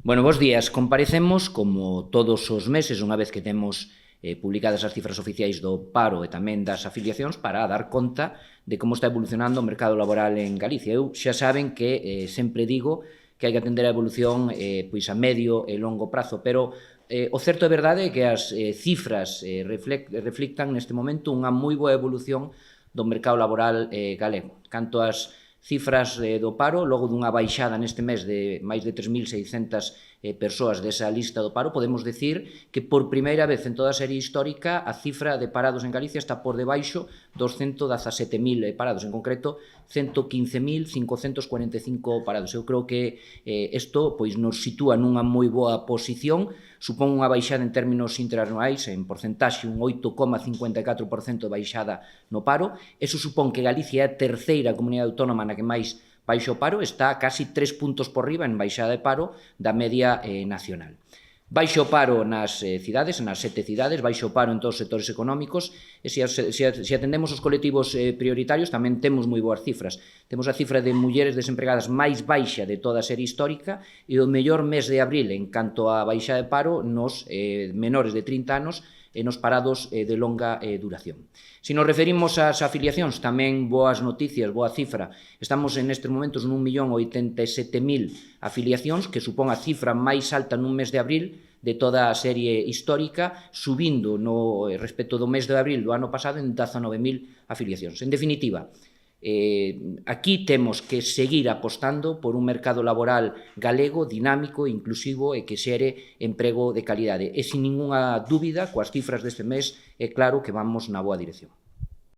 Bueno, bos días. Comparecemos, como todos os meses, unha vez que temos publicadas as cifras oficiais do paro e tamén das afiliacións, para dar conta de como está evolucionando o mercado laboral en Galicia. Eu xa saben que sempre digo que hai que atender a evolución pois a medio e longo prazo, pero o certo é verdade é que as cifras reflictan neste momento unha moi boa evolución do mercado laboral galego. Canto ás cifras do paro, logo dunha baixada neste mes de máis de 3.600 persoas desa lista do paro, podemos decir que por primeira vez en toda a serie histórica a cifra de parados en Galicia está por debaixo dos 117.000 parados, en concreto 115.545 parados. Eu creo que isto pois, nos sitúa nunha moi boa posición, supón unha baixada en términos interanuais, en porcentaxe un 8,54% de baixada no paro. Eso supón que Galicia é a terceira comunidade autónoma na que máis baixa o paro, está casi 3 puntos por riba en baixada de paro da media nacional. Baixo o paro nas cidades, nas 7 cidades, baixo o paro en todos os sectores económicos, e se atendemos os colectivos prioritarios tamén temos moi boas cifras. Temos a cifra de mulleres desempregadas máis baixa de toda a serie histórica e o mellor mes de abril en canto a baixa de paro nos menores de 30 anos e nos parados de longa duración. Se nos referimos ás afiliacións, tamén boas noticias, boa cifra. Estamos nestes momentos nun 1.087.000 afiliacións, que supón a cifra máis alta nun mes de abril de toda a serie histórica, subindo no respecto do mes de abril do ano pasado en 19.000 afiliacións. En definitiva, aquí temos que seguir apostando por un mercado laboral galego, dinámico, inclusivo e que xere emprego de calidade. E, sin ningunha dúbida, coas cifras deste mes, é claro que vamos na boa dirección.